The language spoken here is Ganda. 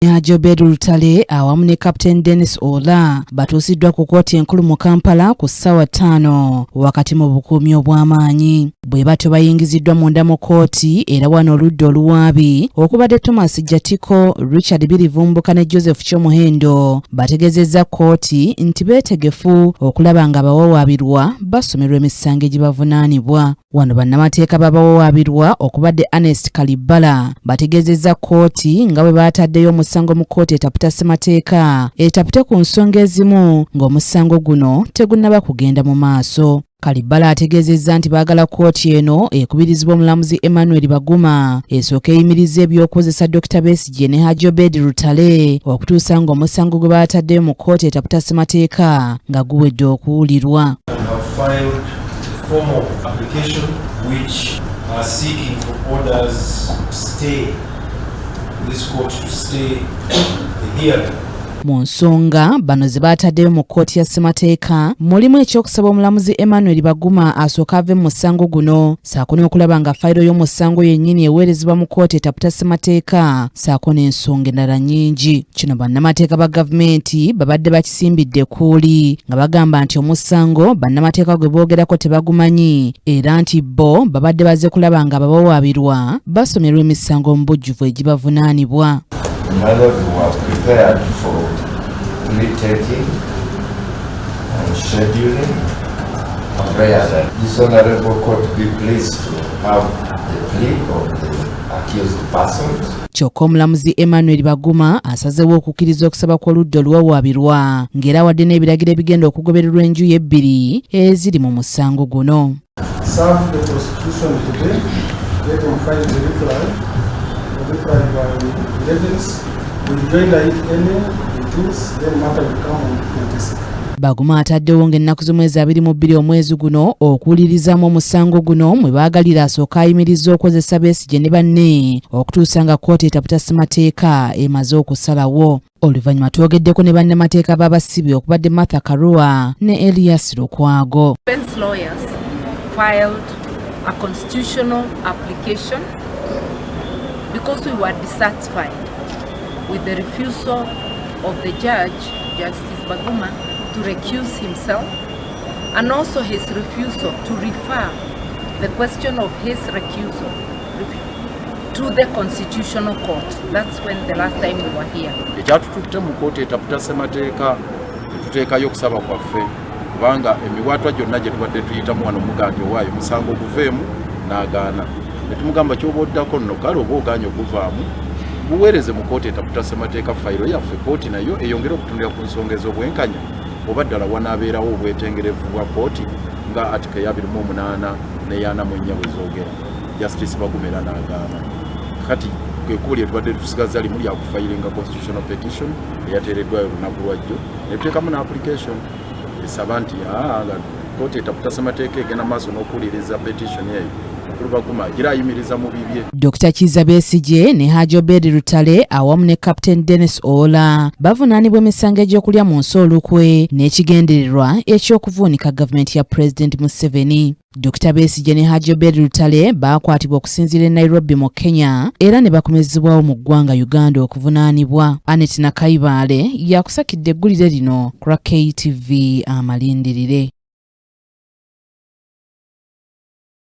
Jobed Lutale awamu ne Captain Dennis Ola batuusiddwa ku kkooti enkulu mu Kampala ku ssaawa 5 wakati mu bukuumi obw'amaanyi. Bwe batyo bayingiziddwa munda mu kkooti era wano oludda oluwaabi okubadde Thomas Jatiko, Richard Birivumbuka ne Joseph Kyomuhendo bategezezza kkooti nti beetegefu okulaba nga abawawaabirwa basomerwa emisango egibavunaanibwa. Wano bannamateeka b'abawawaabirwa okubadde Ernest Kalibala bategezezza kkooti nga bwe baataddeyo omusango mu kkooti etaputa ssemateeka etapute ku nsonga ezimu ng'omusango guno tegunnaba kugenda mu maaso. Kalibala ategezezza nti baagala kkooti eno ekubirizibwa omulamuzi Emmanuel Baguma esooka eyimiriza ebyokukozesa Dr. Besigye ne Jobed Lutale okutuusa ng'omusango gwe baataddeyo mu kkooti etaputa ssemateeka nga guwedde okuwulirwa. Formal application which are seeking for orders to stay this court to stay the hearing. Mu nsonga bano ze baataddeyo mu kkooti ya ssemateeka mulimu ekyokusaba omulamuzi Emmanuel Baguma asooka ave mu musango guno saako n'okulaba nga fayiro y'omusango yennyini eweerezebwa mu kkooti etaputa ssemateeka saako n'ensonga endala nnyingi. Kino bannamateeka ba gavumenti babadde bakisimbidde kuuli nga bagamba nti omusango bannamateeka gwe boogerako tebagumanyi era nti bo babadde bazze kulaba nga abawawaabirwa basomerwa emisango mu bujjuvu egibavunaanibwa. Was prepared for plea taking and scheduling. I pray that this honorable court be pleased to have the plea of the accused persons. Kyokka omulamuzi Emmanuel Baguma asazeewo okukkiriza okusaba kw'oludda oluwawaabirwa ng'era wadde n'ebiragiro ebigenda okugobererwa enjuyi ebbiri eziri mu musango guno. Serve the prosecution today, let them file the reply by evidence. Baguma ataddewo ng'ennaku z'omwezi 22 omwezi guno okuwulirizamu omusango guno mwe baagalira asooka ayimirizza okukozesa Besigye ne banne okutuusa nga kkooti etaputa ssemateeka emaze okusalawo. Oluvannyuma twogeddeko ne bannamateeka b'abasibe okubadde Martha Karua ne Elias Lukwago. Defense lawyers filed a constitutional application because we were dissatisfied with the refusal of the judge, Justice Baguma, to recuse himself, and also his refusal to refer the question of his recusal to the Constitutional Court. That's when the last time we were here. Ekyatututte mu kkooti etaputa ssemateeka tuteekayo okusaba kwaffe kubanga emiwaatwa gyonna gye tubadde tuyitamu wano mugambye owaayo musango guveemu n'agaana. Ne tumugamba ky'oba oddako nno kale oba ogaanye okuvaamu buweereze mu kkooti etaputa ssemateeka fayiro yaffe kkooti nayo eyongere okutunulira ku nsonga ez'obwenkanya oba ddala wanaabeerawo obwetengerevu bwa kkooti nga atika ya 28 ne 44 bwe zoogera. Justice Bagumera n'agaana. Kati kwekubo lye tubadde tusigaza limu lya kufayiringa constitutional petition eyateereddwayo olunaku lwajjo ne tuteekamu n'application esaba nti kkooti etaputa ssemateeka egenda maaso n'okuwuliriza petition eyo. Dr. Kizza Besigye ne Jobed Lutale awamu ne Captain Dennis Ola bavunaanibwa emisango egy'okulya mu nsi olukwe n'ekigendererwa eky'okuvuunika gavumenti ya President Museveni. Dr. Besigye ne Jobed Lutale baakwatibwa okusinziira e Nairobi mu Kenya era ne bakomezebwawo mu ggwanga Uganda okuvunaanibwa. Anet Nakaibaale yakusakidde eggulire lino ku KTV Amalindirire.